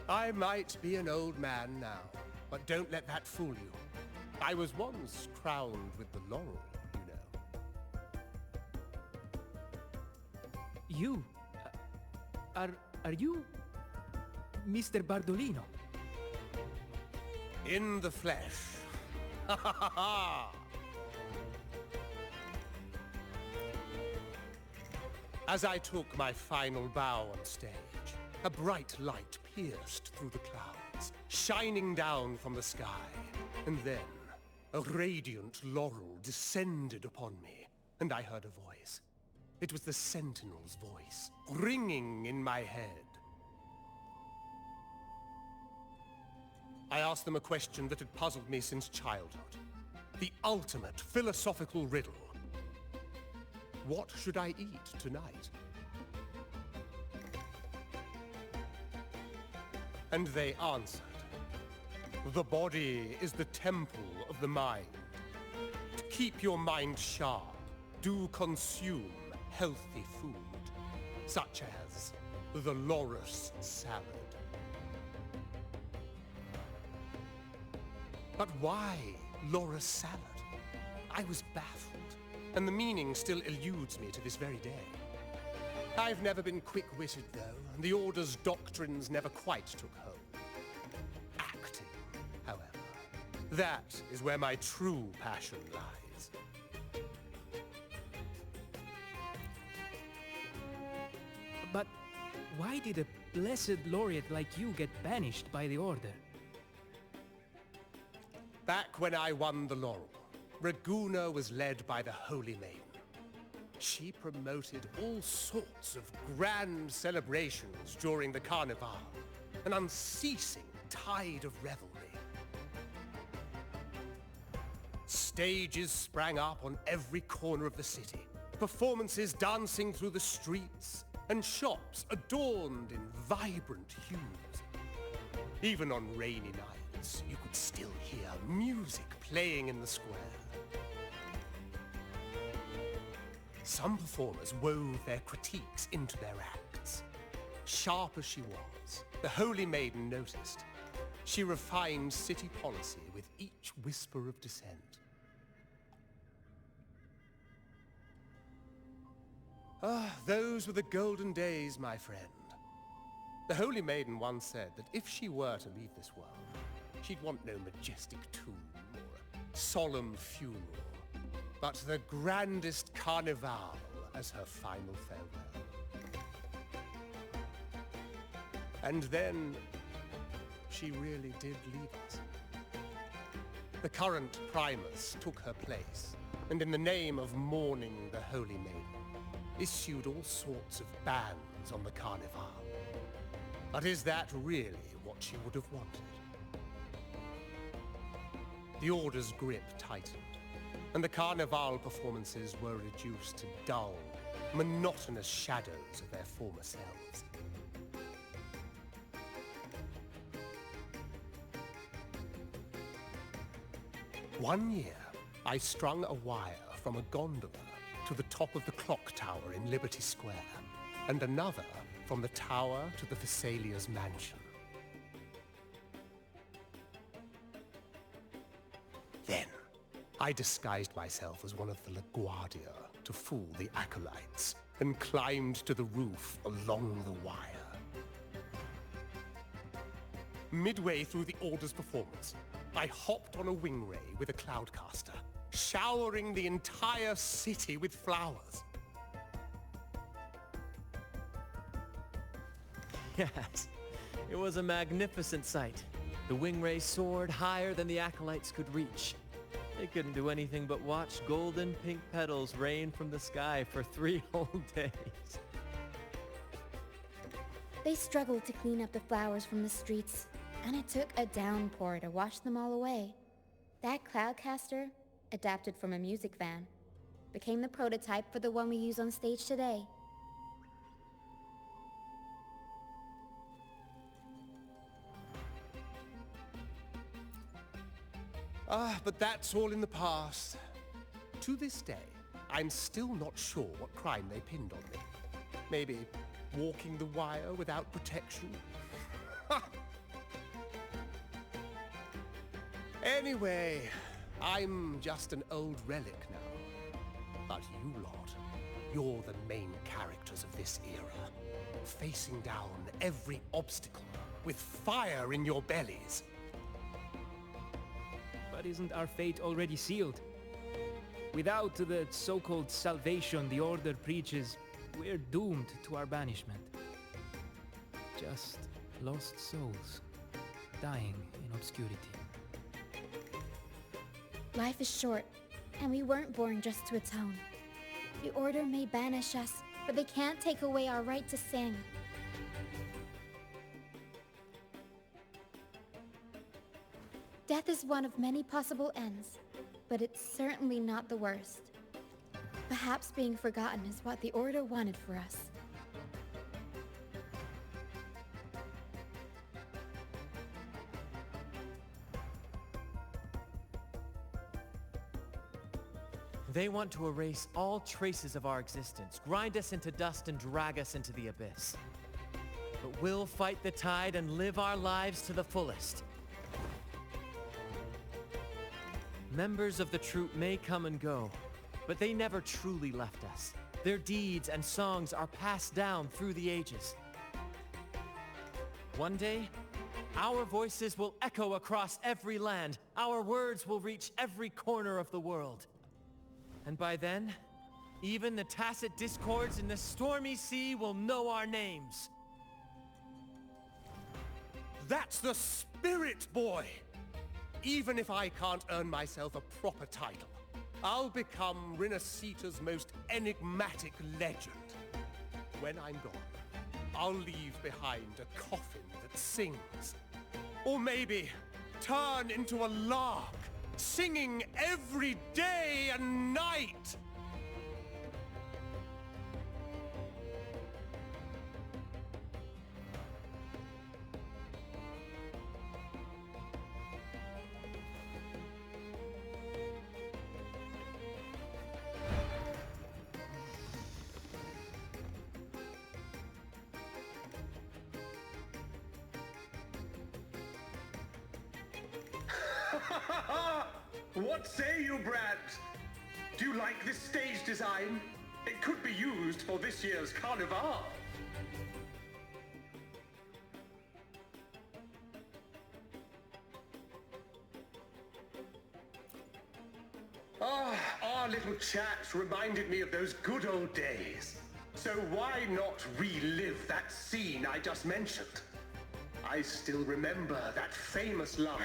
I might be an old man now, but don't let that fool you. I was once crowned with the laurel, you know. You? Are you... Mr. Bardolino? In the flesh. Ha ha ha ha! As I took my final bow on stage, a bright light pierced through the clouds, shining down from the sky. And then, a radiant laurel descended upon me, and I heard a voice. It was the Sentinel's voice, ringing in my head. I asked them a question that had puzzled me since childhood. The ultimate philosophical riddle. What should I eat tonight? And they answered. The body is the temple of the mind. To keep your mind sharp, do consume healthy food, such as the loris salad. But why loris salad? I was baffled, and the meaning still eludes me to this very day. I've never been quick-witted, though, and the Order's doctrines never quite took hold. Acting, however, that is where my true passion lies. But why did a blessed laureate like you get banished by the Order? Back when I won the laurel, Raguna was led by the Holy Maiden. She promoted all sorts of grand celebrations during the Carnival, an unceasing tide of revelry. Stages sprang up on every corner of the city, performances dancing through the streets, and shops adorned in vibrant hues. Even on rainy nights, you could still hear music playing in the square. Some performers wove their critiques into their acts. Sharp as she was, the Holy Maiden noticed. She refined city policy with each whisper of dissent. Ah, those were the golden days, my friend. The Holy Maiden once said that if she were to leave this world, she'd want no majestic tomb or a solemn funeral, but the grandest carnival as her final farewell. And then, she really did leave us. The current Primus took her place, and in the name of mourning the Holy Maiden, issued all sorts of bans on the carnival. But is that really what she would have wanted? The Order's grip tightened, and the carnival performances were reduced to dull, monotonous shadows of their former selves. One year, I strung a wire from a gondola to the top of the clock tower in Liberty Square, and another from the tower to the Thessalia's mansion. Then, I disguised myself as one of the LaGuardia to fool the acolytes, and climbed to the roof along the wire. Midway through the Order's performance, I hopped on a wing ray with a cloudcaster, showering the entire city with flowers. Yes, it was a magnificent sight. The wing ray soared higher than the acolytes could reach. They couldn't do anything but watch golden pink petals rain from the sky for 3 whole days. They struggled to clean up the flowers from the streets, and it took a downpour to wash them all away. That cloudcaster, adapted from a music van, became the prototype for the one we use on stage today. Ah, but that's all in the past. To this day, I'm still not sure what crime they pinned on me. Maybe walking the wire without protection? Anyway, I'm just an old relic now. But you lot, you're the main characters of this era. Facing down every obstacle with fire in your bellies. But isn't our fate already sealed? Without the so-called salvation the Order preaches, we're doomed to our banishment. Just lost souls, dying in obscurity. Life is short, and we weren't born just to atone. The Order may banish us, but they can't take away our right to sing. Death is one of many possible ends, but it's certainly not the worst. Perhaps being forgotten is what the Order wanted for us. They want to erase all traces of our existence, grind us into dust and drag us into the abyss. But we'll fight the tide and live our lives to the fullest. Members of the troupe may come and go, but they never truly left us. Their deeds and songs are passed down through the ages. One day, our voices will echo across every land. Our words will reach every corner of the world. And by then, even the tacit discords in the stormy sea will know our names. That's the spirit, boy! Even if I can't earn myself a proper title, I'll become Rinasita's most enigmatic legend. When I'm gone, I'll leave behind a coffin that sings. Or maybe turn into a lark, singing every day and night! What say you, Brad? Do you like this stage design? It could be used for this year's Carnival. Our little chat reminded me of those good old days. So why not relive that scene I just mentioned? I still remember that famous line.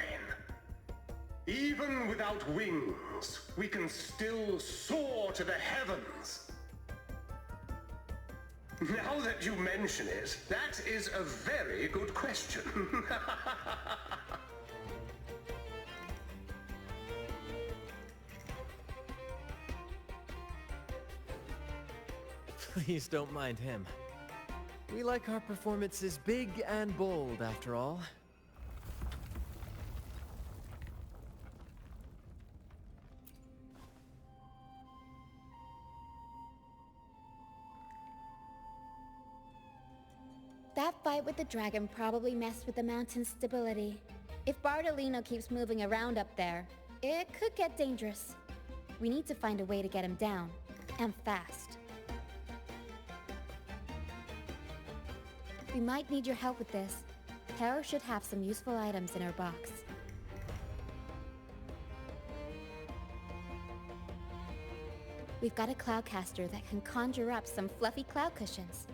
Even without wings, we can still soar to the heavens. Now that you mention it, that is a very good question. Please don't mind him. We like our performances big and bold, after all. That fight with the dragon probably messed with the mountain's stability. If Bartolino keeps moving around up there, it could get dangerous. We need to find a way to get him down, and fast. We might need your help with this. Tara should have some useful items in her box. We've got a cloudcaster that can conjure up some fluffy cloud cushions.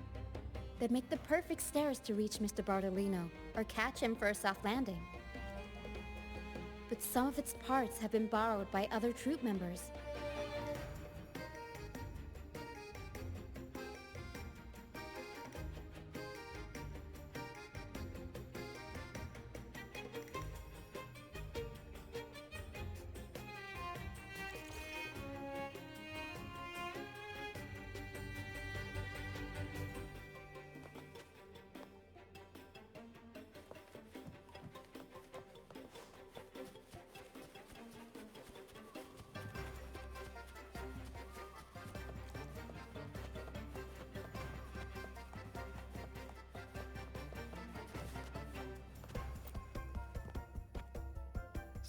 They'd make the perfect stairs to reach Mr. Bartolino, or catch him for a soft landing. But some of its parts have been borrowed by other troop members.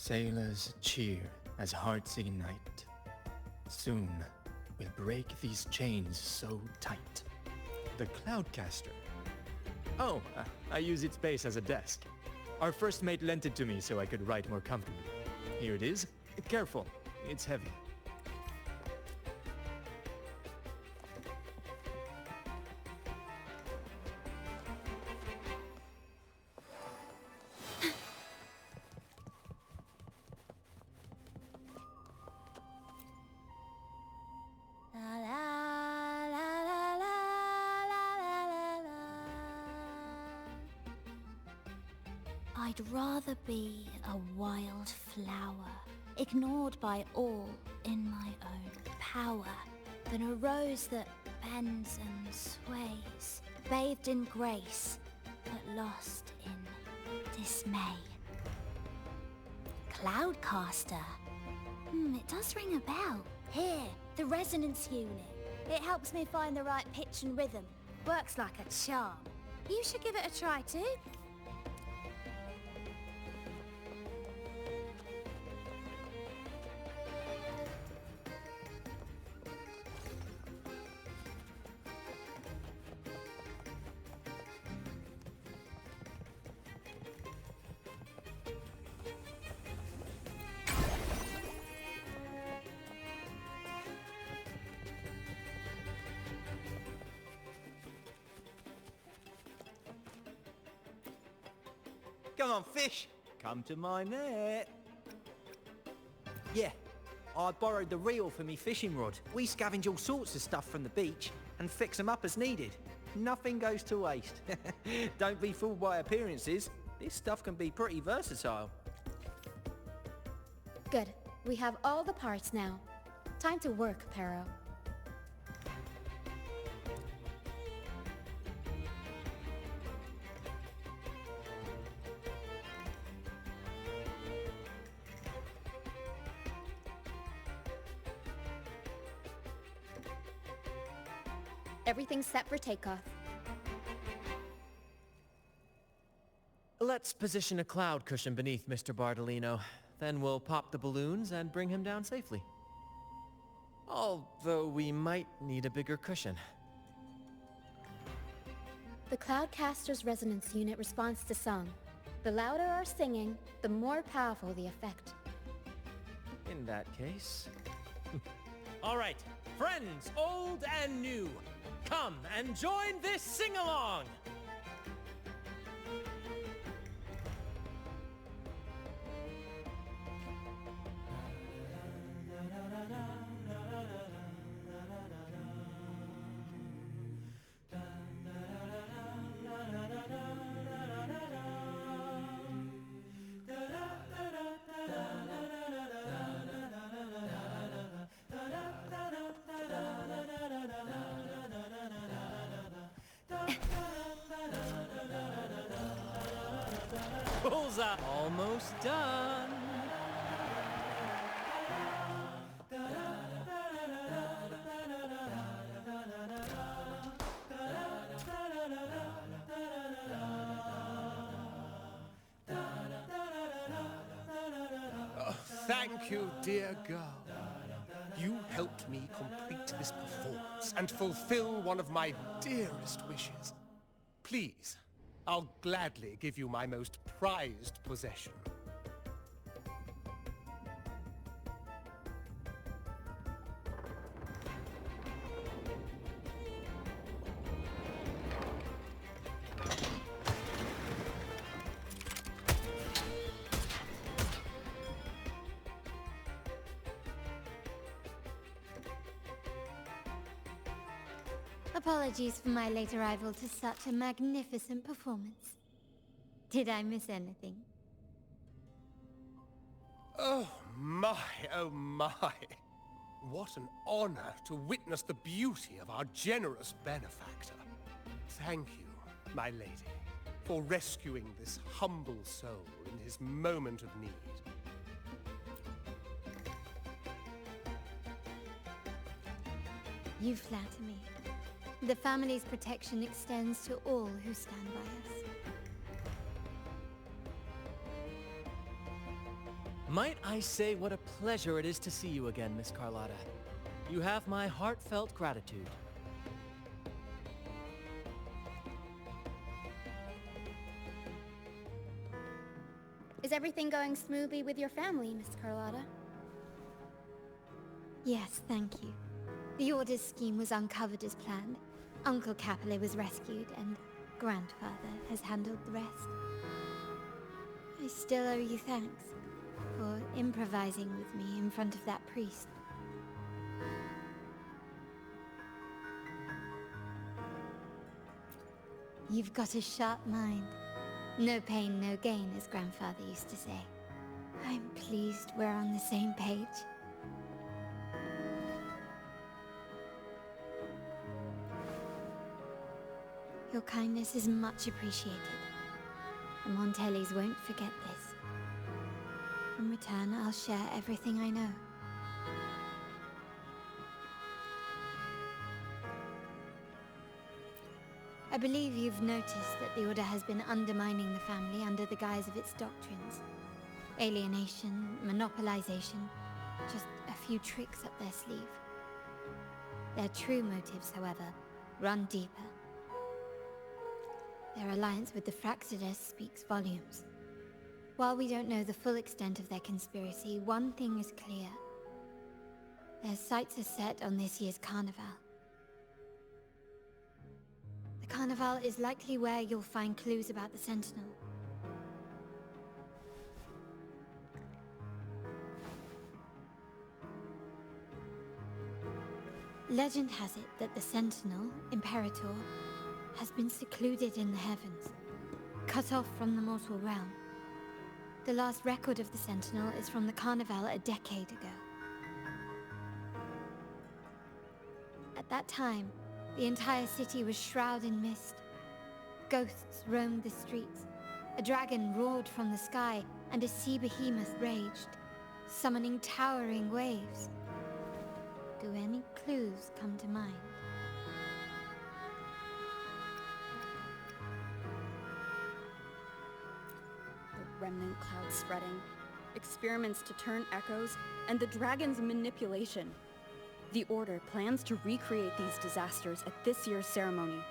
Sailors cheer as hearts ignite. Soon, we'll break these chains so tight. The Cloudcaster. Oh, I use its base as a desk. Our first mate lent it to me so I could write more comfortably. Here it is. Careful, it's heavy. I'd rather be a wild flower, ignored by all in my own power, than a rose that bends and sways, bathed in grace, but lost in dismay. Cloudcaster. It does ring a bell. Here, the resonance unit. It helps me find the right pitch and rhythm. Works like a charm. You should give it a try too. Come on, fish. Come to my net. Yeah, I borrowed the reel for me fishing rod. We scavenge all sorts of stuff from the beach and fix them up as needed. Nothing goes to waste. Don't be fooled by appearances. This stuff can be pretty versatile. Good. We have all the parts now. Time to work, Pero. Everything's set for takeoff. Let's position a cloud cushion beneath Mr. Bardolino. Then we'll pop the balloons and bring him down safely. Although we might need a bigger cushion. The Cloudcaster's resonance unit responds to song. The louder our singing, the more powerful the effect. In that case... All right, friends old and new, come and join this sing-along! Bullseye! Almost done! Thank you, dear girl. You helped me complete this performance and fulfill one of my dearest wishes. Please, I'll gladly give you my most prized possession. Apologies for my late arrival to such a magnificent performance. Did I miss anything? Oh my, oh my. What an honor to witness the beauty of our generous benefactor. Thank you, my lady, for rescuing this humble soul in his moment of need. You flatter me. The family's protection extends to all who stand by us. Might I say what a pleasure it is to see you again, Miss Carlotta. You have my heartfelt gratitude. Is everything going smoothly with your family, Miss Carlotta? Yes, thank you. The Order's scheme was uncovered as planned. Uncle Capilet was rescued, and Grandfather has handled the rest. I still owe you thanks for improvising with me in front of that priest. You've got a sharp mind. No pain, no gain, as Grandfather used to say. I'm pleased we're on the same page. Your kindness is much appreciated. The Montellis won't forget this. In return, I'll share everything I know. I believe you've noticed that the Order has been undermining the family under the guise of its doctrines. Alienation, monopolization, just a few tricks up their sleeve. Their true motives, however, run deeper. Their alliance with the Fraxidus speaks volumes. While we don't know the full extent of their conspiracy, one thing is clear. Their sights are set on this year's carnival. The carnival is likely where you'll find clues about the Sentinel. Legend has it that the Sentinel, Imperator, has been secluded in the heavens, cut off from the mortal realm. The last record of the Sentinel is from the Carnival a decade ago. At that time, the entire city was shrouded in mist. Ghosts roamed the streets. A dragon roared from the sky, and a sea behemoth raged, summoning towering waves. Do any clues come to mind? The remnant cloud spreading, experiments to turn echoes, and the dragon's manipulation. The Order plans to recreate these disasters at this year's ceremony.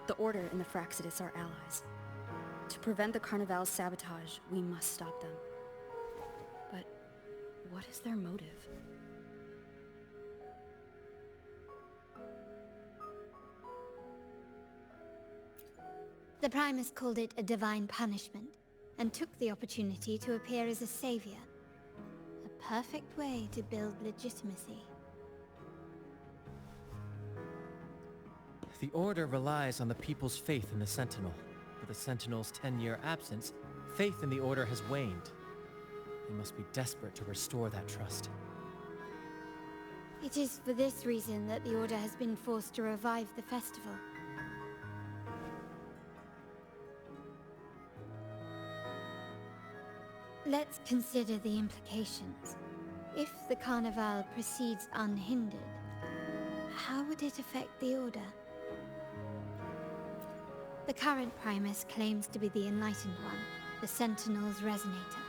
The Order and the Fraxidus are allies. To prevent the Carnival's sabotage, we must stop them. But what is their motive? The Primus called it a divine punishment, and took the opportunity to appear as a savior. A perfect way to build legitimacy. The Order relies on the people's faith in the Sentinel. With the Sentinel's 10-year absence, faith in the Order has waned. They must be desperate to restore that trust. It is for this reason that the Order has been forced to revive the festival. Let's consider the implications. If the Carnival proceeds unhindered, how would it affect the Order? The current Primus claims to be the Enlightened One, the Sentinel's Resonator.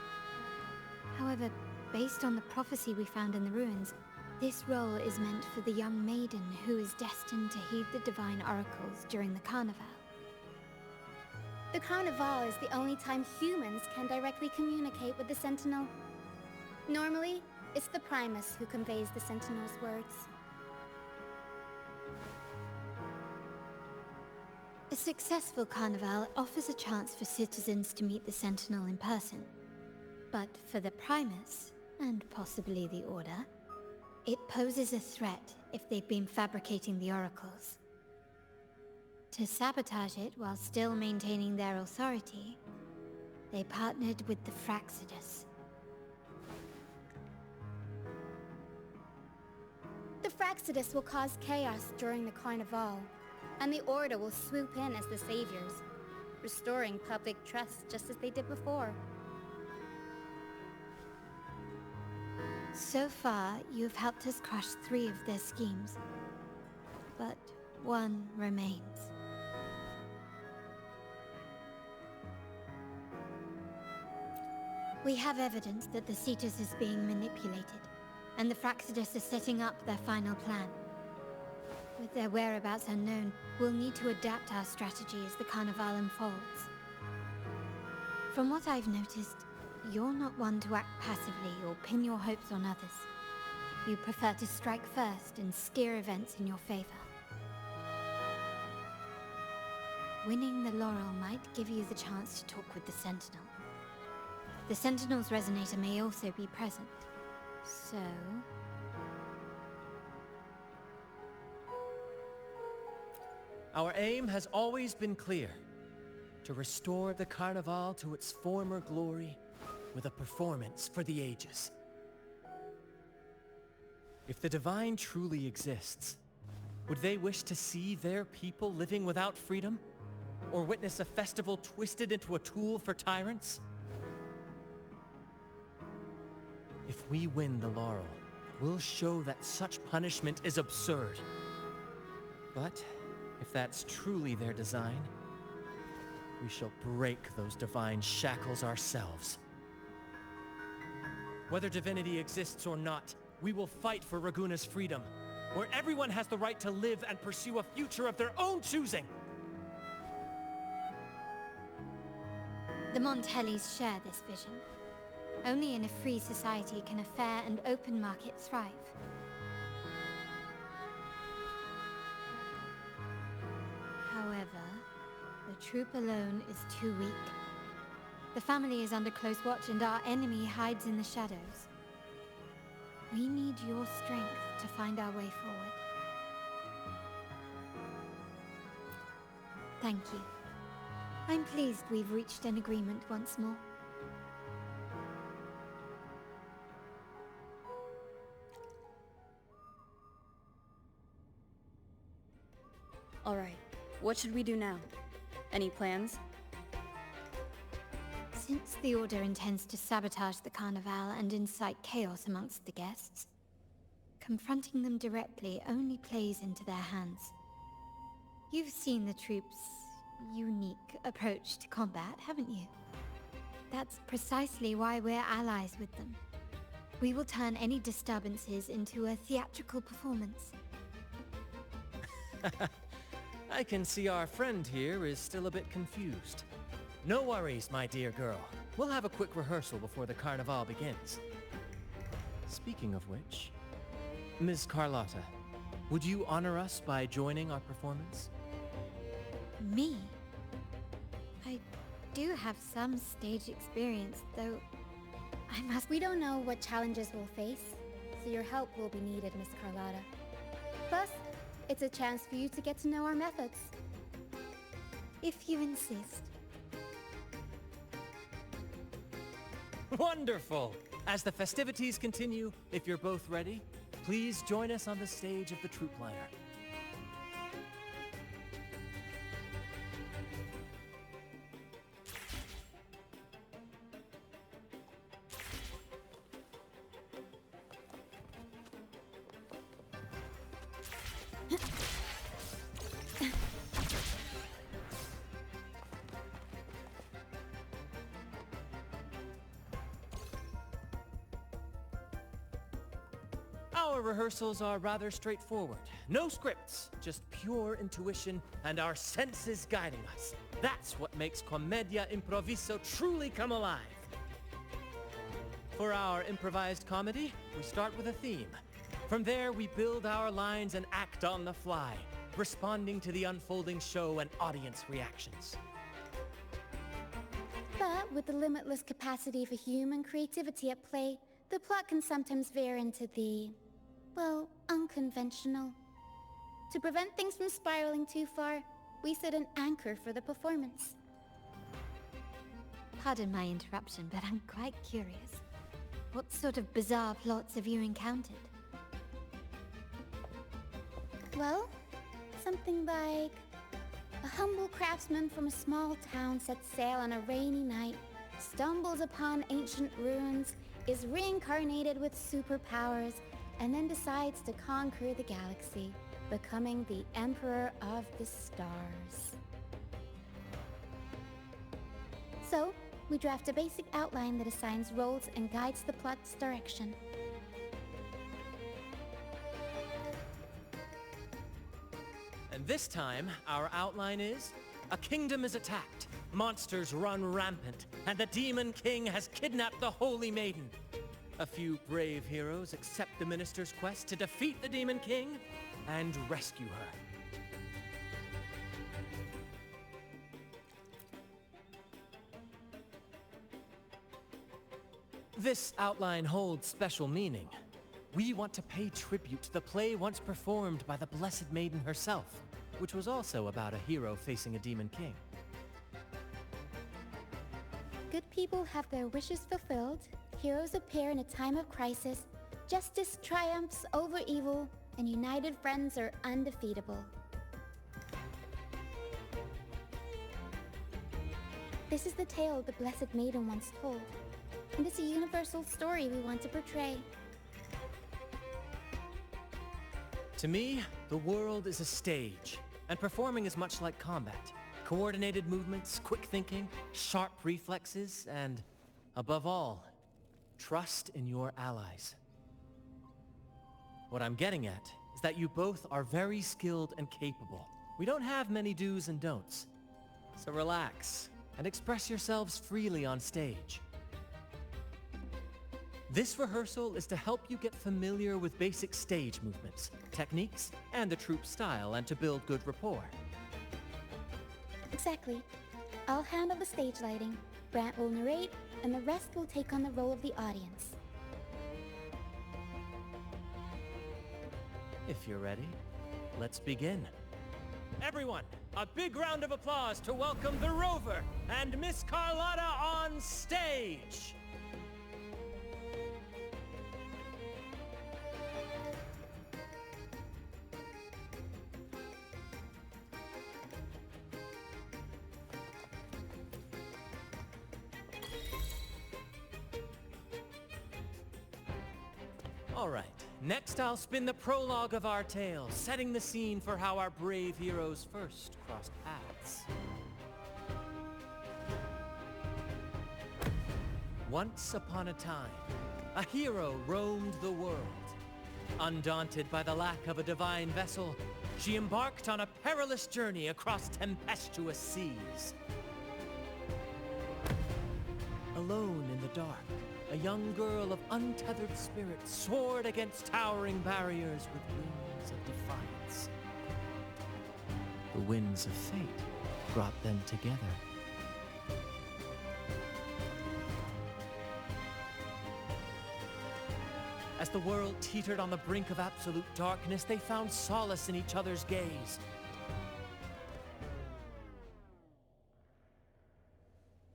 However, based on the prophecy we found in the ruins, this role is meant for the young maiden who is destined to heed the divine oracles during the Carnival. The Carnival is the only time humans can directly communicate with the Sentinel. Normally, it's the Primus who conveys the Sentinel's words. A successful Carnival offers a chance for citizens to meet the Sentinel in person. But for the Primus, and possibly the Order, it poses a threat if they've been fabricating the oracles. To sabotage it while still maintaining their authority, they partnered with the Fraxidus. The Fraxidus will cause chaos during the Carnival, and the Order will swoop in as the saviors, restoring public trust just as they did before. So far, you've helped us crush 3 of their schemes, but one remains. We have evidence that the Cetus is being manipulated, and the Fractidus are setting up their final plan. With their whereabouts unknown, we'll need to adapt our strategy as the Carnival unfolds. From what I've noticed, you're not one to act passively or pin your hopes on others. You prefer to strike first and steer events in your favor. Winning the laurel might give you the chance to talk with the Sentinel. The Sentinel's resonator may also be present, so... Our aim has always been clear. To restore the Carnival to its former glory with a performance for the ages. If the Divine truly exists, would they wish to see their people living without freedom? Or witness a festival twisted into a tool for tyrants? If we win the laurel, we'll show that such punishment is absurd. But if that's truly their design, we shall break those divine shackles ourselves. Whether divinity exists or not, we will fight for Raguna's freedom, where everyone has the right to live and pursue a future of their own choosing. The Montellis share this vision. Only in a free society can a fair and open market thrive. However, the troop alone is too weak. The family is under close watch and our enemy hides in the shadows. We need your strength to find our way forward. Thank you. I'm pleased we've reached an agreement once more. All right, what should we do now? Any plans? Since the Order intends to sabotage the Carnival and incite chaos amongst the guests, confronting them directly only plays into their hands. You've seen the troops' unique approach to combat, haven't you? That's precisely why we're allies with them. We will turn any disturbances into a theatrical performance. I can see our friend here is still a bit confused. No worries, my dear girl. We'll have a quick rehearsal before the Carnival begins. Speaking of which, Ms. Carlotta, would you honor us by joining our performance? Me? I do have some stage experience, though I must... We don't know what challenges we'll face, so your help will be needed, Miss Carlotta. Plus, it's a chance for you to get to know our methods. If you insist. Wonderful! As the festivities continue, if you're both ready, please join us on the stage of the troop liner. Our rehearsals are rather straightforward. No scripts, just pure intuition and our senses guiding us. That's what makes Commedia Improviso truly come alive. For our improvised comedy, we start with a theme. From there, we build our lines and act on the fly, responding to the unfolding show and audience reactions. But with the limitless capacity for human creativity at play, the plot can sometimes veer into the, well, unconventional. To prevent things from spiraling too far, we set an anchor for the performance. Pardon my interruption, but I'm quite curious. What sort of bizarre plots have you encountered? Well, something like... a humble craftsman from a small town sets sail on a rainy night, stumbles upon ancient ruins, is reincarnated with superpowers, and then decides to conquer the galaxy, becoming the Emperor of the Stars. So, We draft a basic outline that assigns roles and guides the plot's direction. And this time, our outline is... A kingdom is attacked, monsters run rampant, and the Demon King has kidnapped the Holy Maiden. A few brave heroes accept the Minister's quest to defeat the Demon King and rescue her. This outline holds special meaning. We want to pay tribute to the play once performed by the Blessed Maiden herself, which was also about a hero facing a Demon King. Good people have their wishes fulfilled, heroes appear in a time of crisis, justice triumphs over evil, and united friends are undefeatable. This is the tale the Blessed Maiden once told, and it's a universal story we want to portray. To me, the world is a stage, and performing is much like combat. Coordinated movements, quick thinking, sharp reflexes, and, above all, trust in your allies. What I'm getting at is that you both are very skilled and capable. We don't have many do's and don'ts. So relax and express yourselves freely on stage. This rehearsal is to help you get familiar with basic stage movements, techniques, and the troupe style, and to build good rapport. Exactly. I'll handle the stage lighting, Brant will narrate, and the rest will take on the role of the audience. If you're ready, let's begin. Everyone, a big round of applause to welcome the Rover and Miss Carlotta on stage! All right, next I'll spin the prologue of our tale, setting the scene for how our brave heroes first crossed paths. Once upon a time, a hero roamed the world. Undaunted by the lack of a divine vessel, she embarked on a perilous journey across tempestuous seas. Alone in the dark, a young girl of untethered spirit soared against towering barriers with wings of defiance. The winds of fate brought them together. As the world teetered on the brink of absolute darkness, they found solace in each other's gaze.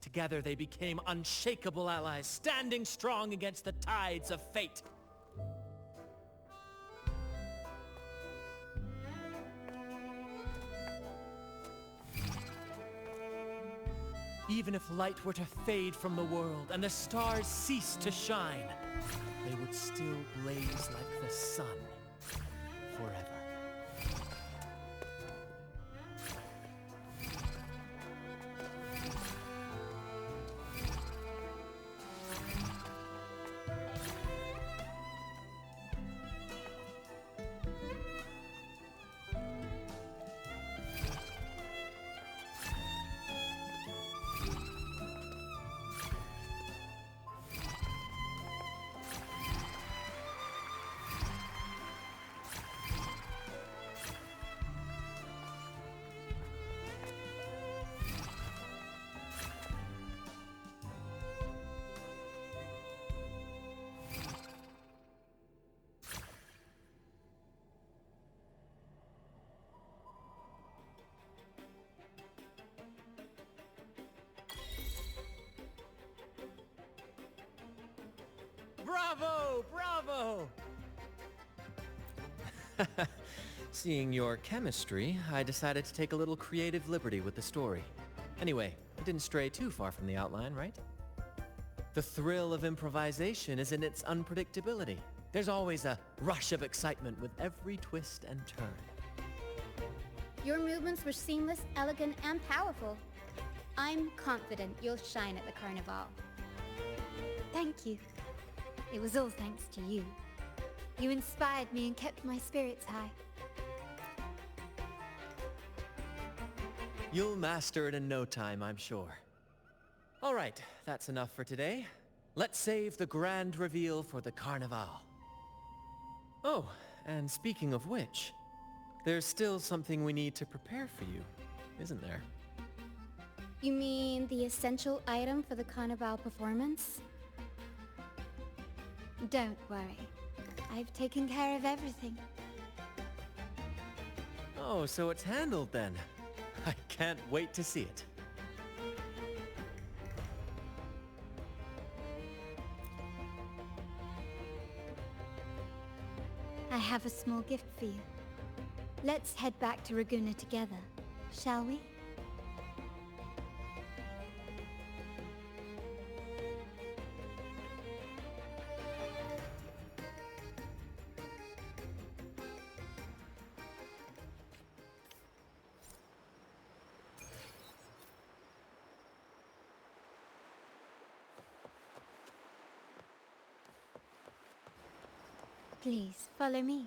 Together they became unshakable allies, standing strong against the tides of fate. Even if light were to fade from the world and the stars cease to shine, they would still blaze like the sun forever. Bravo! Bravo! Seeing your chemistry, I decided to take a little creative liberty with the story. Anyway, it didn't stray too far from the outline, right? The thrill of improvisation is in its unpredictability. There's always a rush of excitement with every twist and turn. Your movements were seamless, elegant, and powerful. I'm confident you'll shine at the Carnival. Thank you. It was all thanks to you. You inspired me and kept my spirits high. You'll master it in no time, I'm sure. All right, that's enough for today. Let's save the grand reveal for the Carnival. Oh, and speaking of which, there's still something we need to prepare for you, isn't there? You mean the essential item for the Carnival performance? Don't worry. I've taken care of everything. Oh, so it's handled then. I can't wait to see it. I have a small gift for you. Let's head back to Raguna together, shall we? Please, follow me.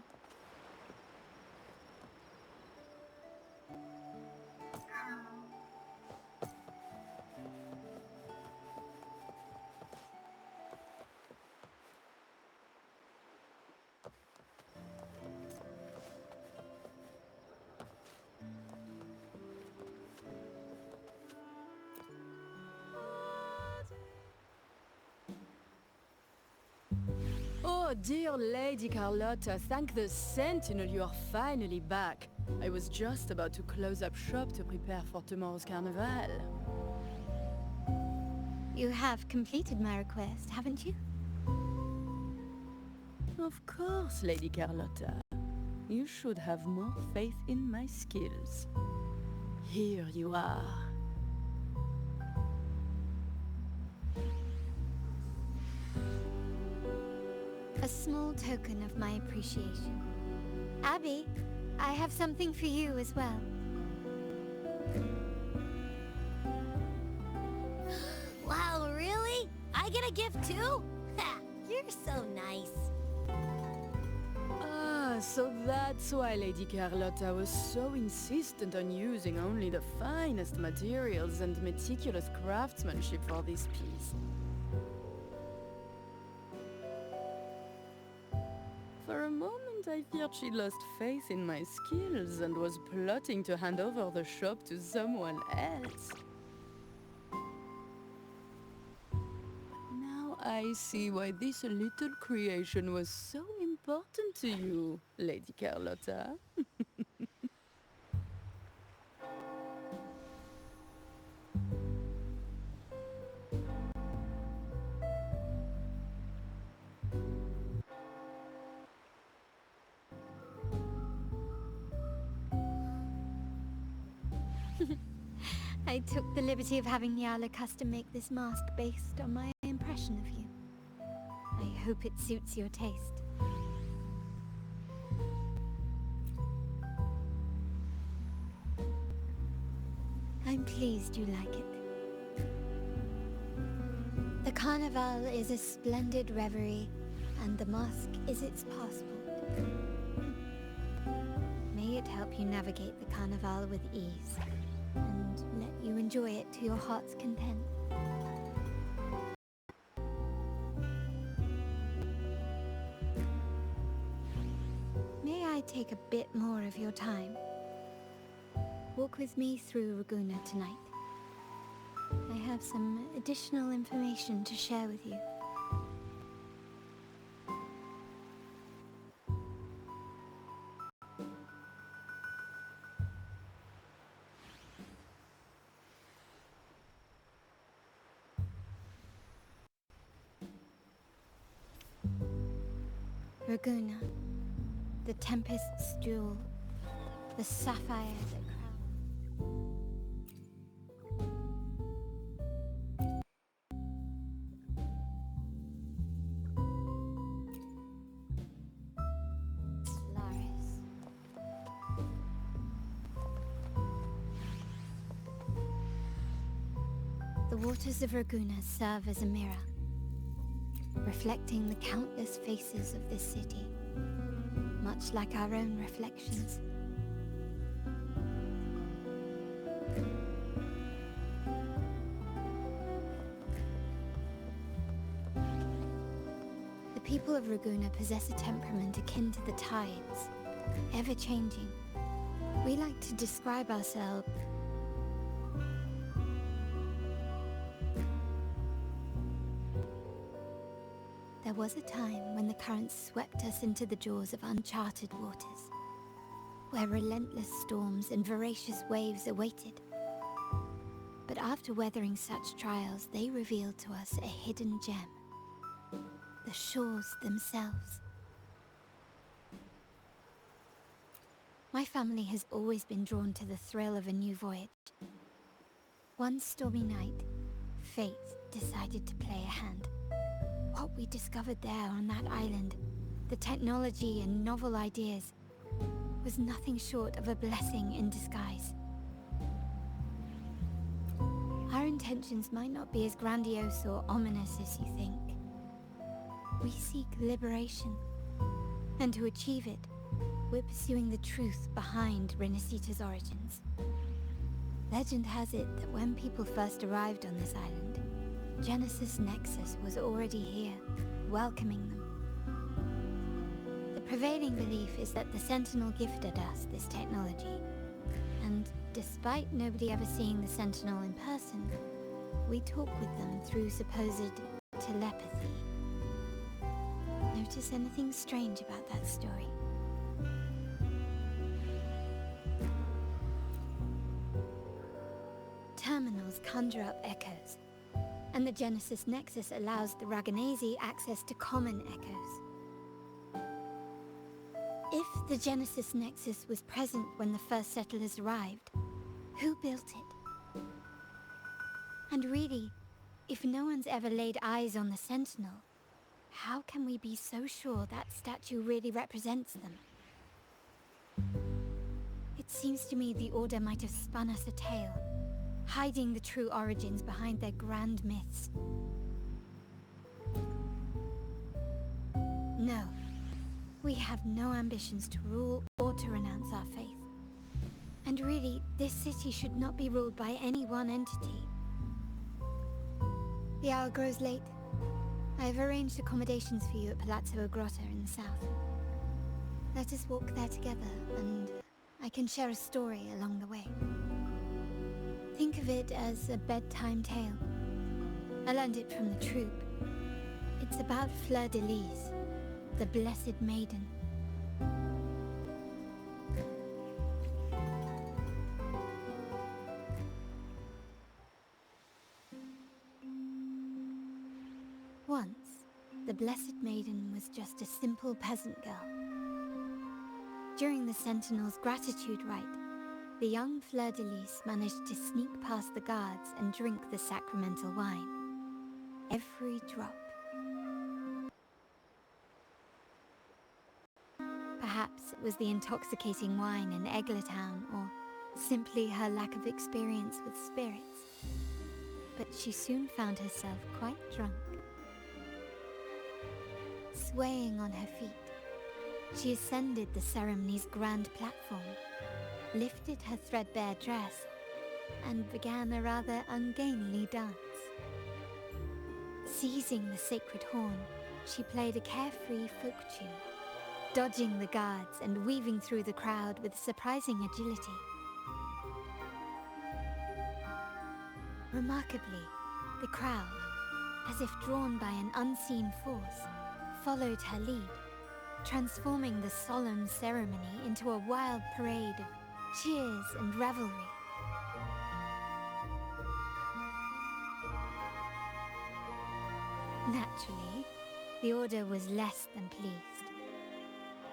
Oh, dear Lady Carlotta, thank the Sentinel you are finally back. I was just about to close up shop to prepare for tomorrow's carnival. You have completed my request, haven't you? Of course, Lady Carlotta. You should have more faith in my skills. Here you are. A small token of my appreciation. Abby, I have something for you as well. Wow, really? I get a gift too? Ha! You're so nice. Ah, so that's why Lady Carlotta was so insistent on using only the finest materials and meticulous craftsmanship for this piece. For a moment, I feared she lost faith in my skills and was plotting to hand over the shop to someone else. Now I see why this little creation was so important to you, Lady Carlotta. I took the liberty of having Yala custom make this mask based on my impression of you. I hope it suits your taste. I'm pleased you like it. The Carnival is a splendid reverie, and the mask is its passport. May it help you navigate the Carnival with ease, and let you enjoy it to your heart's content. May I take a bit more of your time? Walk with me through Raguna tonight. I have some additional information to share with you. Raguna, the Tempest's jewel, the sapphire that Laris. waters of Raguna serve as a mirror, reflecting the countless faces of this city, much like our own reflections. The people of Raguna possess a temperament akin to the tides, ever-changing. We like to describe ourselves There was a time when the currents swept us into the jaws of uncharted waters, where relentless storms and voracious waves awaited. But after weathering such trials, they revealed to us a hidden gem, the shores themselves. My family has always been drawn to the thrill of a new voyage. One stormy night, fate decided to play a hand. What we discovered there on that island, the technology and novel ideas, was nothing short of a blessing in disguise. Our intentions might not be as grandiose or ominous as you think. We seek liberation, and to achieve it, we're pursuing the truth behind Renacita's origins. Legend has it that when people first arrived on this island, Genesis Nexus was already here, welcoming them. The prevailing belief is that the Sentinel gifted us this technology, and despite nobody ever seeing the Sentinel in person, we talk with them through supposed telepathy. Notice anything strange about that story? Terminals conjure up echoes, and the Genesis Nexus allows the Raganazi access to common echoes. If the Genesis Nexus was present when the first settlers arrived, who built it? And really, if no one's ever laid eyes on the Sentinel, how can we be so sure that statue really represents them? It seems to me the Order might have spun us a tale, hiding the true origins behind their grand myths. No, we have no ambitions to rule or to renounce our faith. And really, this city should not be ruled by any one entity. The hour grows late. I have arranged accommodations for you at Palazzo Grotta in the south. Let us walk there together, and I can share a story along the way. Think of it as a bedtime tale. I learned it from the troop. It's about Fleur de Lis, the Blessed Maiden. Once, the Blessed Maiden was just a simple peasant girl. During the Sentinel's gratitude rite, the young Fleur de Lis managed to sneak past the guards and drink the sacramental wine. Every drop. Perhaps it was the intoxicating wine in Eggletown, or simply her lack of experience with spirits. But she soon found herself quite drunk. Swaying on her feet, she ascended the ceremony's grand platform, lifted her threadbare dress, and began a rather ungainly dance. Seizing the sacred horn, she played a carefree folk tune, dodging the guards and weaving through the crowd with surprising agility. Remarkably, the crowd, as if drawn by an unseen force, followed her lead, transforming the solemn ceremony into a wild parade of cheers and revelry. Naturally, the Order was less than pleased.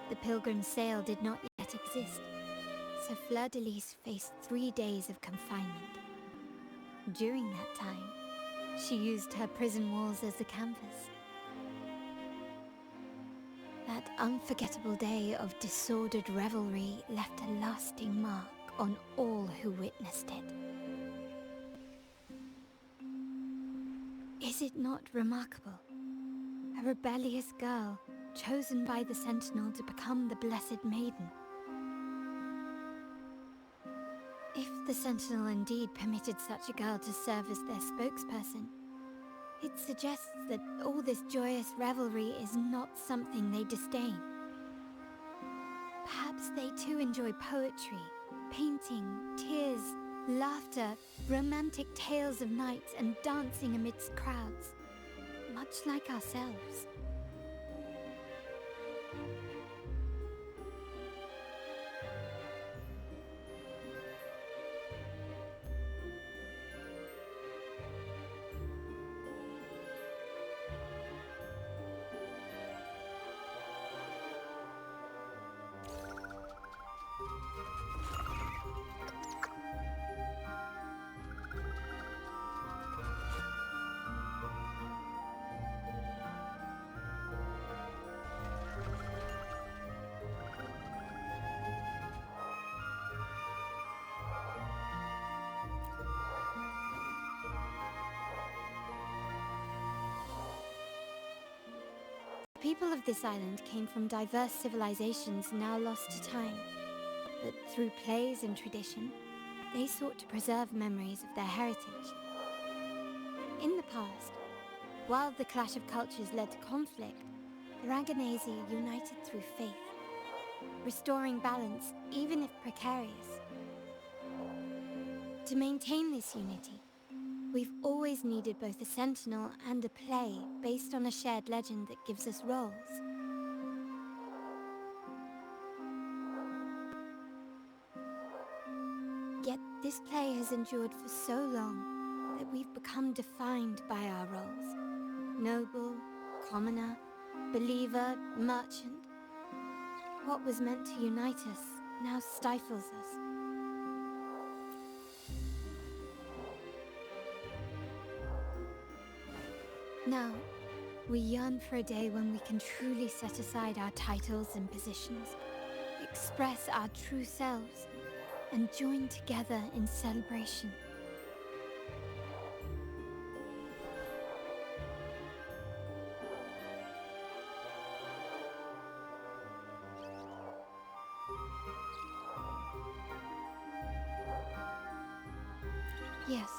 The Pilgrim Sale did not yet exist, so Fleur de Lis faced 3 days of confinement. During that time, she used her prison walls as a canvas. That unforgettable day of disordered revelry left a lasting mark on all who witnessed it. Is it not remarkable? A rebellious girl, chosen by the Sentinel to become the Blessed Maiden. If the Sentinel indeed permitted such a girl to serve as their spokesperson, it suggests that all this joyous revelry is not something they disdain. Perhaps they too enjoy poetry, painting, tears, laughter, romantic tales of nights, and dancing amidst crowds, much like ourselves. People of this island came from diverse civilizations now lost to time, but through plays and tradition, they sought to preserve memories of their heritage. In the past, while the clash of cultures led to conflict, the Raganazi united through faith, restoring balance even if precarious. To maintain this unity, we've always needed both a sentinel and a play based on a shared legend that gives us roles. Yet this play has endured for so long that we've become defined by our roles. Noble, commoner, believer, merchant. What was meant to unite us now stifles us. Now, we yearn for a day when we can truly set aside our titles and positions, express our true selves, and join together in celebration. Yes,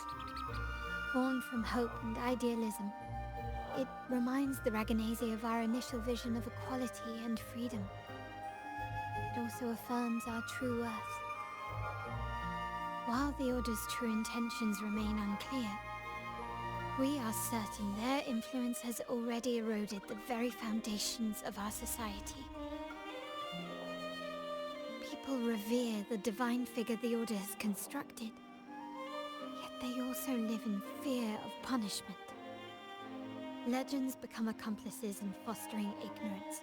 born from hope and idealism, it reminds the Raganazi of our initial vision of equality and freedom. It also affirms our true worth. While the Order's true intentions remain unclear, we are certain their influence has already eroded the very foundations of our society. People revere the divine figure the Order has constructed, yet they also live in fear of punishment. Legends become accomplices in fostering ignorance,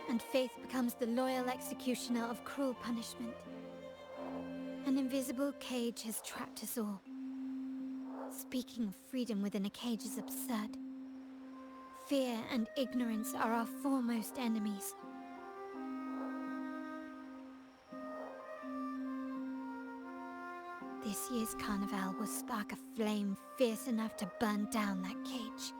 and faith becomes the loyal executioner of cruel punishment. An invisible cage has trapped us all. Speaking of freedom within a cage is absurd. Fear and ignorance are our foremost enemies. This year's carnival will spark a flame fierce enough to burn down that cage.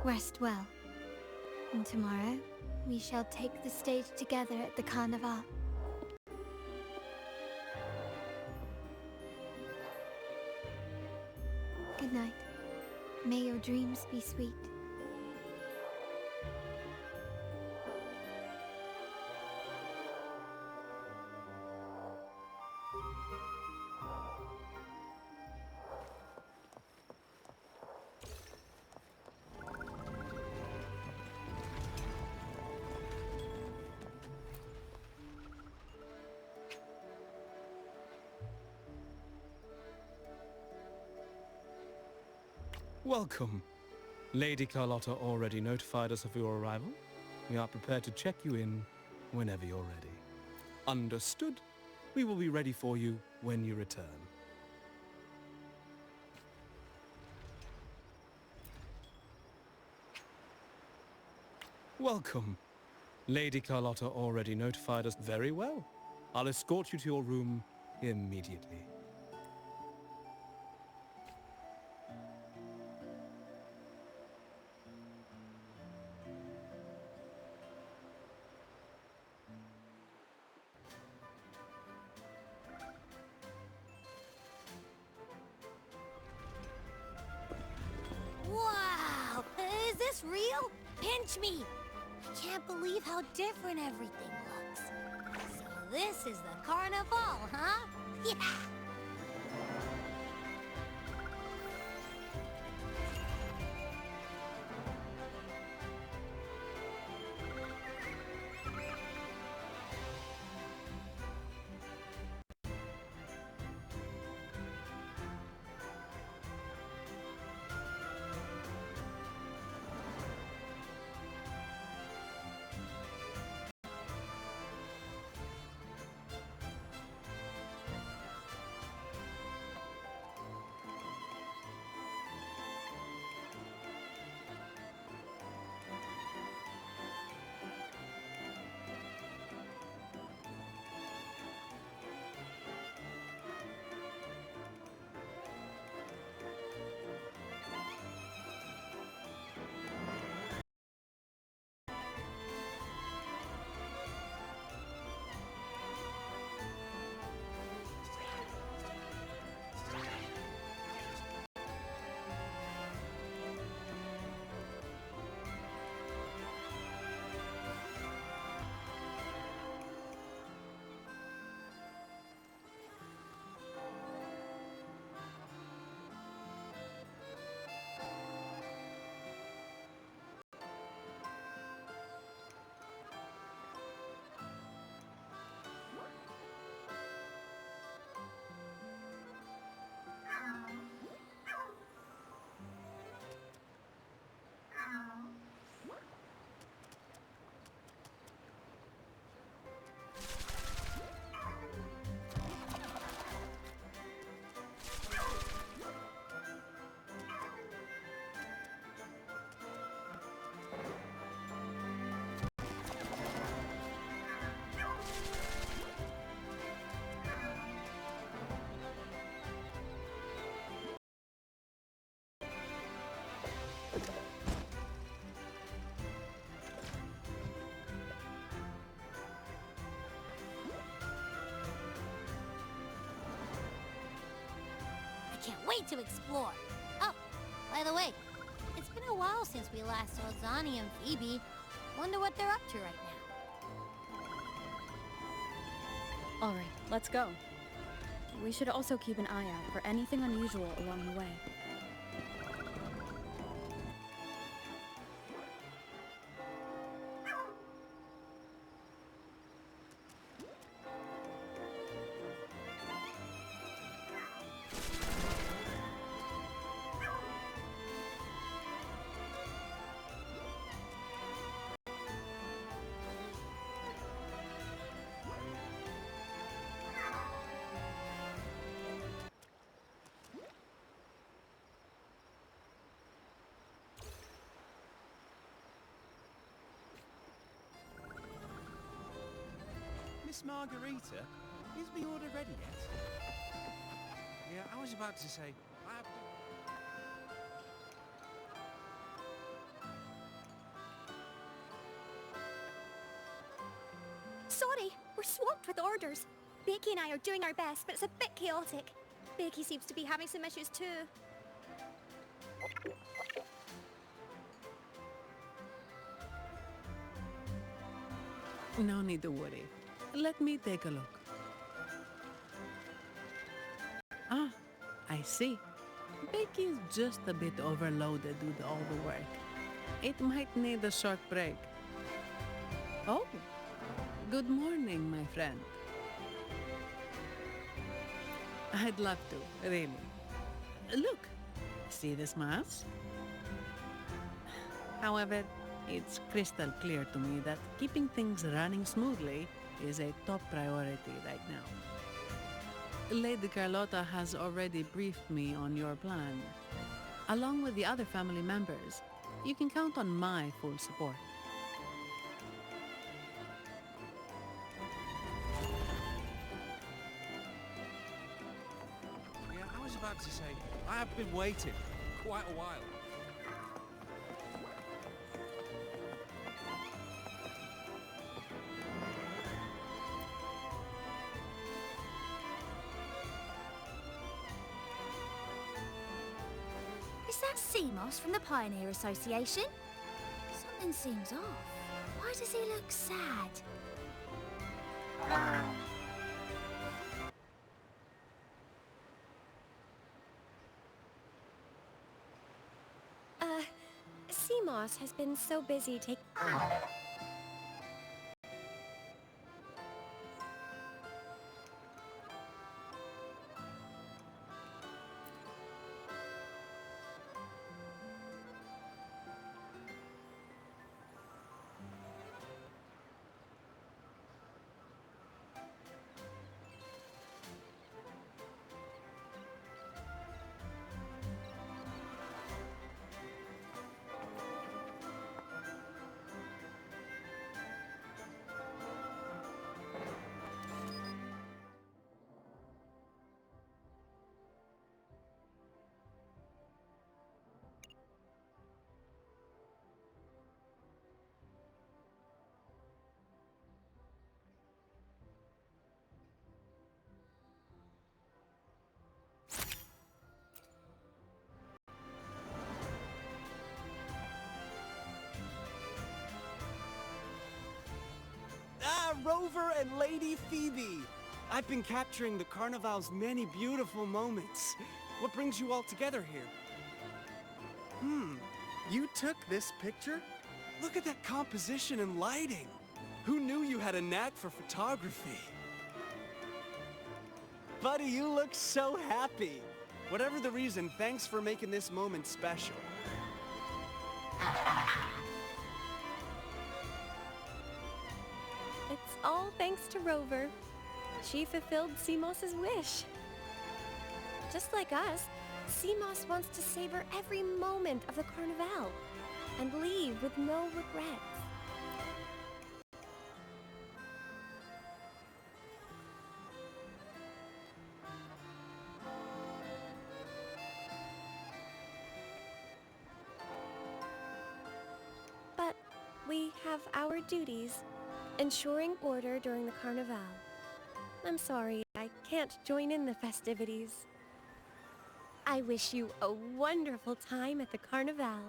Rest well, and tomorrow we shall take the stage together at the carnival. Good night. May your dreams be sweet. Welcome. Lady Carlotta already notified us of your arrival. We are prepared to check you in whenever you're ready. Understood. We will be ready for you when you return. Welcome. Lady Carlotta already notified us very well. I'll escort you to your room immediately. Wow! Is this real? Pinch me! I can't believe how different everything looks. So this is the carnival, huh? Yeah! Can't wait to explore. Oh, by the way, it's been a while since we last saw Zani and Phoebe. Wonder what they're up to right now. All right, let's go. We should also keep an eye out for anything unusual along the way. Miss Margarita, is the order ready yet? Yeah, I was about to say, I have to... Sorry, we're swamped with orders. Becky and I are doing our best, but it's a bit chaotic. Becky seems to be having some issues too. No need to worry. Let me take a look. Ah, I see. Becky's just a bit overloaded with all the work. It might need a short break. Oh, good morning, my friend. I'd love to, really. Look, see this mask? However, it's crystal clear to me that keeping things running smoothly is a top priority right now. Lady Carlotta has already briefed me on your plan. Along with the other family members, you can count on my full support. was about to say, I have been waiting quite a while. Is that Seamoss from the Pioneer Association? Something seems off. Why does he look sad? Seamoss has been so busy taking... Ah, Rover and Lady Phoebe! I've been capturing the Carnival's many beautiful moments. What brings you all together here? You took this picture? Look at that composition and lighting! Who knew you had a knack for photography? Buddy, you look so happy! Whatever the reason, thanks for making this moment special. It's all thanks to Rover. She fulfilled Seamoss's wish. Just like us, Seamoss wants to savor every moment of the Carnival and leave with no regrets. But we have our duties, ensuring order during the Carnival. I'm sorry, I can't join in the festivities. I wish you a wonderful time at the Carnival.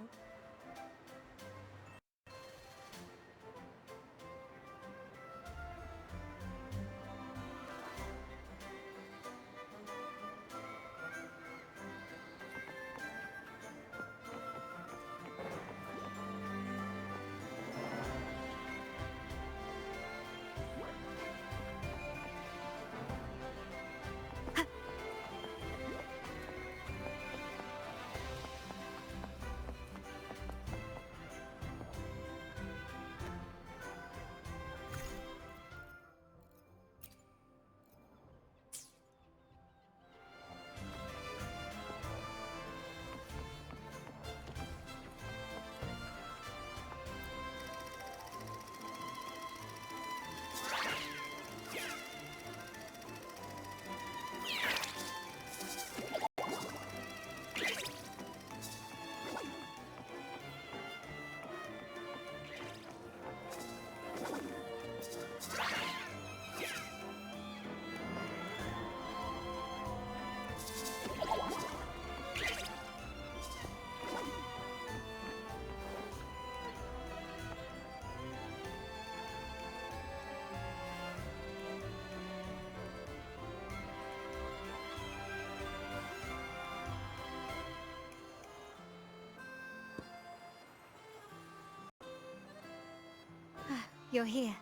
You're here.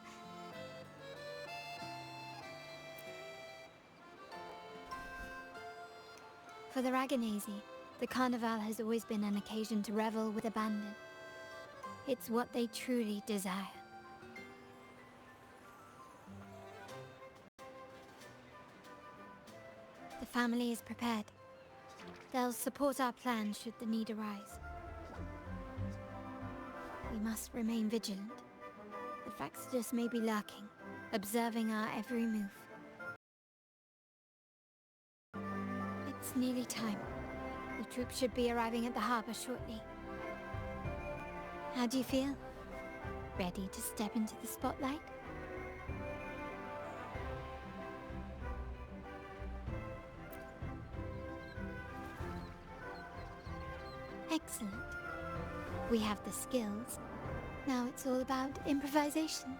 For the Raganazy, the Carnival has always been an occasion to revel with abandon. It's what they truly desire. The family is prepared. They'll support our plan should the need arise. We must remain vigilant. The Faxidus may be lurking, observing our every move. It's nearly time. The troops should be arriving at the harbor shortly. How do you feel? Ready to step into the spotlight? Excellent. We have the skills. Now it's all about improvisation.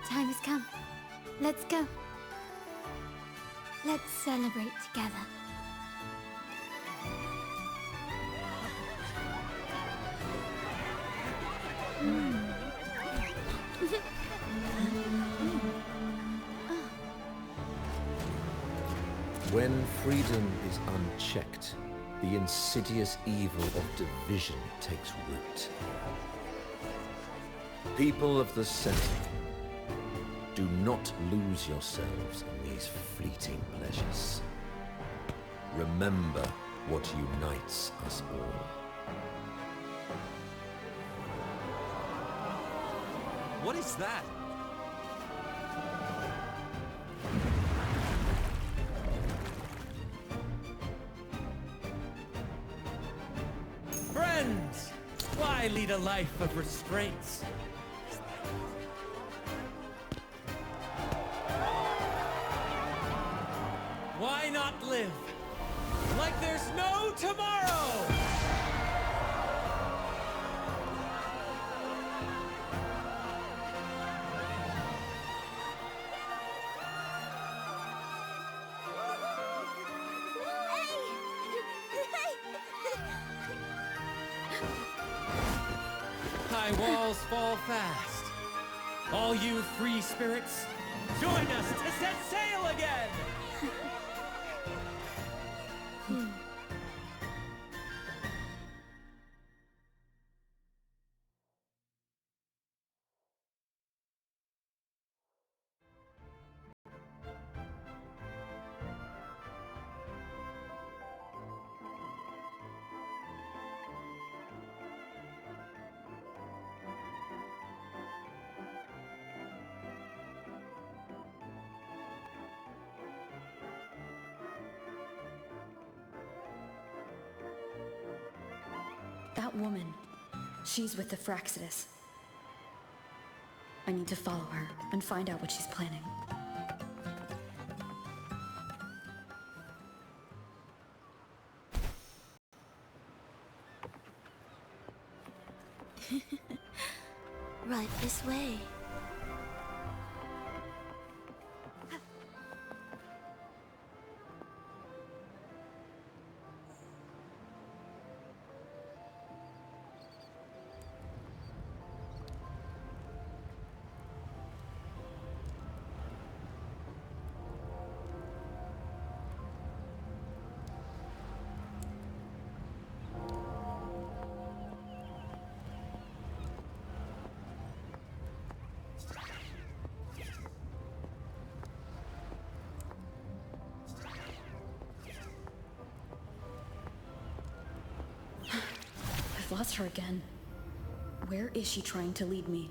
Time has come. Let's go. Let's celebrate together. When freedom is unchecked, the insidious evil of division takes root. People of the Center, do not lose yourselves in these fleeting pleasures. Remember what unites us all. What is that? Friends! Why lead a life of restraints? Why not live like there's no tomorrow? High walls fall fast. All you free spirits, join us to set sail again! That woman, she's with the Fraxidus. I need to follow her and find out what she's planning. Right this way. I've lost her again. Where is she trying to lead me?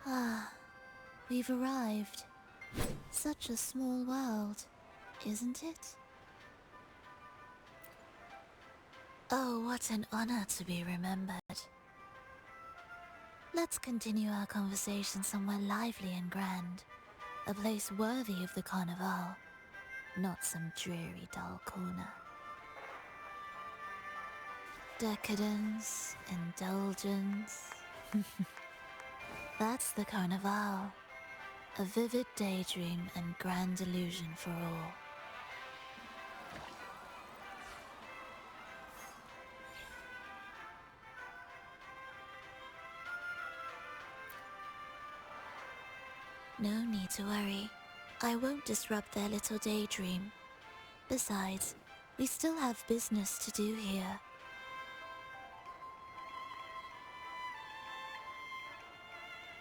Ah, we've arrived. Such a small world, isn't it? Oh, what an honor to be remembered. Let's continue our conversation somewhere lively and grand. A place worthy of the Carnival, not some dreary, dull corner. Decadence, indulgence. That's the Carnival. A vivid daydream and grand illusion for all. No need to worry. I won't disrupt their little daydream. Besides, we still have business to do here.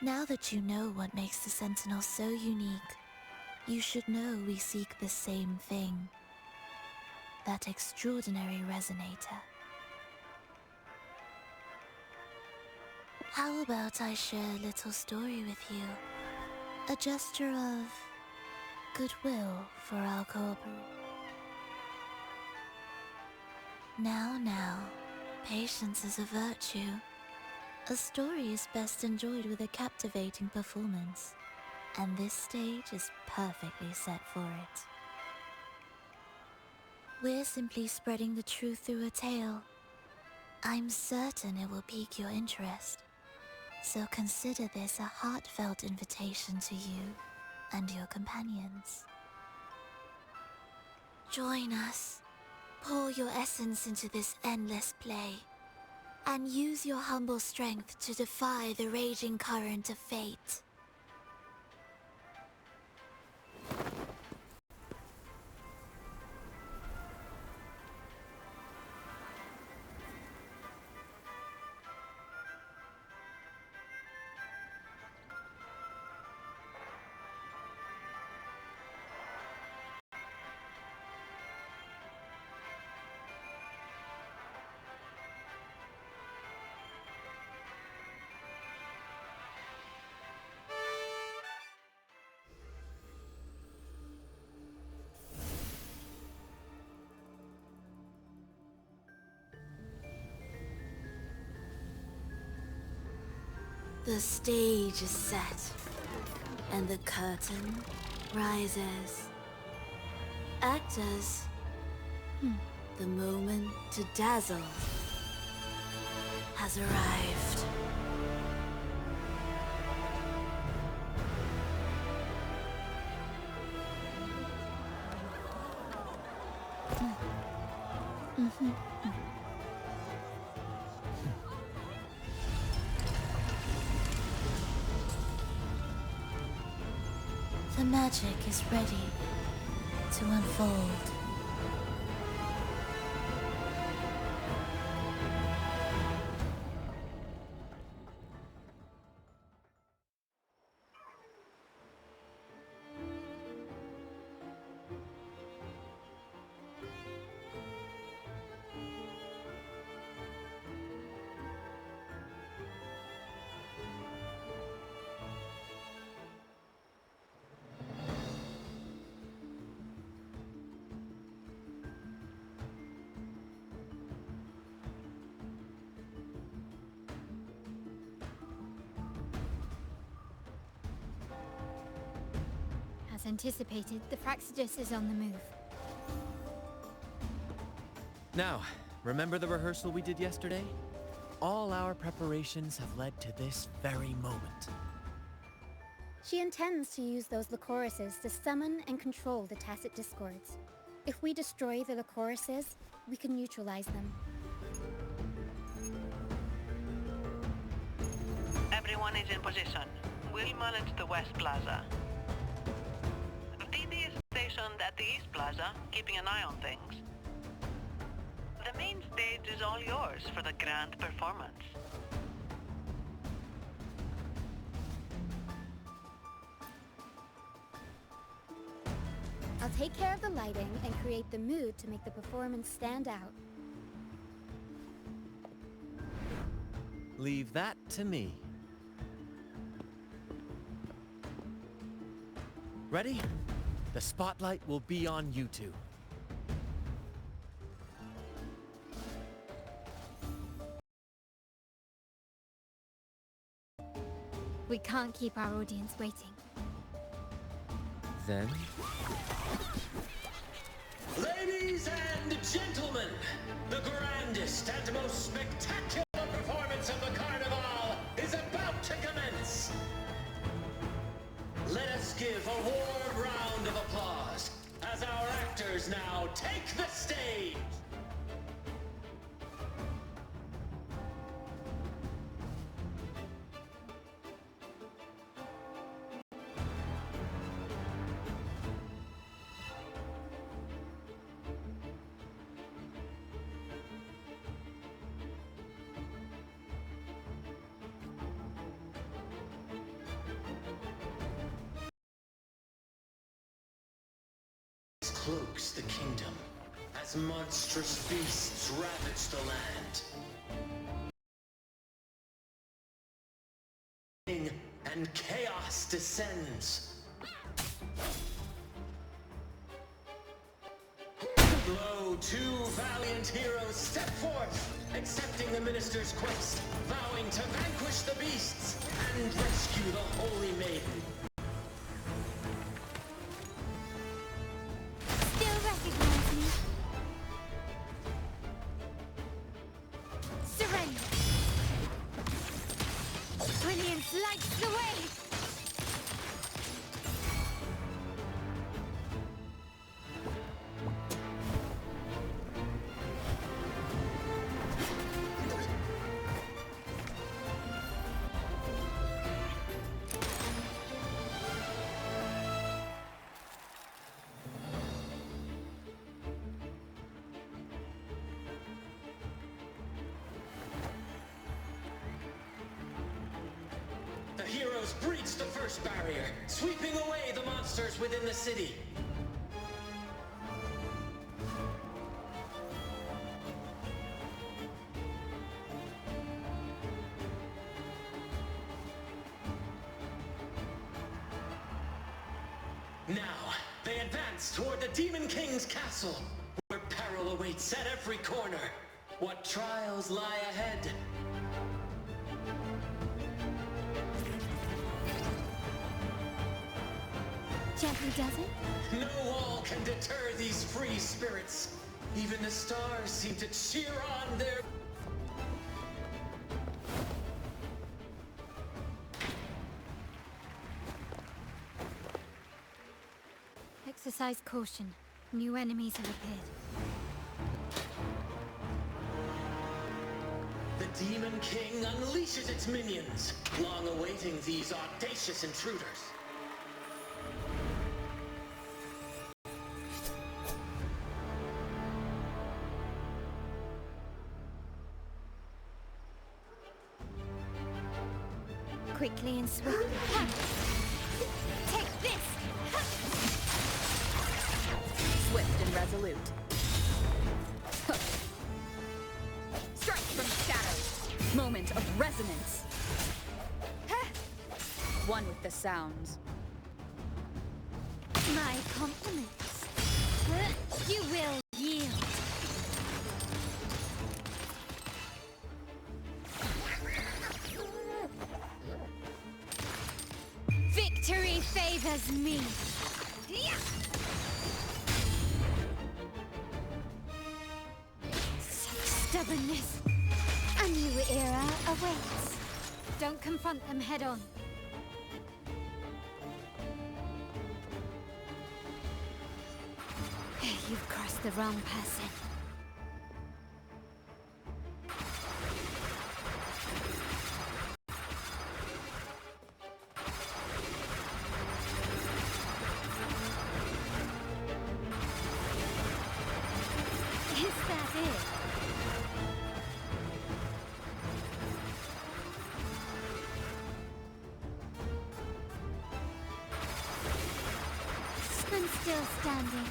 Now that you know what makes the Sentinel so unique, you should know we seek the same thing. That extraordinary resonator. How about I share a little story with you? A gesture of goodwill for our cooperation. Now, patience is a virtue. A story is best enjoyed with a captivating performance, and this stage is perfectly set for it. We're simply spreading the truth through a tale. I'm certain it will pique your interest, so consider this a heartfelt invitation to you and your companions. Join us. Pour your essence into this endless play, and use your humble strength to defy the raging current of fate. The stage is set, and the curtain rises. Actors, the moment to dazzle has arrived. The magic is ready to unfold. As anticipated, the Fraxidus is on the move. Now, remember the rehearsal we did yesterday? All our preparations have led to this very moment. She intends to use those Lycorises to summon and control the Tacit Discords. If we destroy the Lycorises, we can neutralize them. Everyone is in position. We'll manage the West Plaza. DD is stationed at the East Plaza, keeping an eye on things. The main stage is all yours for the grand performance. I'll take care of the lighting and create the mood to make the performance stand out. Leave that to me. Ready? The spotlight will be on you two. We can't keep our audience waiting. Then... Ladies and gentlemen, the grandest and most spectacular performance of the Carnival is about to commence. Let us give a warm round of applause as our actors now take the stage. Cloaks the kingdom as monstrous beasts ravage the land. And chaos descends. Lo, two valiant heroes step forth, accepting the minister's quest, vowing to vanquish the beasts and rescue the Holy Maiden. Still recognize me? Surrender! Brilliance lights the way! The heroes breach the first barrier, sweeping away the monsters within the city. Now, they advance toward the Demon King's castle, where peril awaits at every corner. What trials lie ahead? Gently does it? No wall can deter these free spirits. Even the stars seem to cheer on their... Exercise caution. New enemies have appeared. The Demon King unleashes its minions, long awaiting these audacious intruders. Quickly and swiftly. Take this! Swift and resolute. Strike from the shadows. Moment of resonance. One with the sounds. My compliments. You will yield. Victory favors me. Such stubbornness. A new era awaits. Don't confront them head on. You've crossed the wrong person. Is that it? I'm still standing.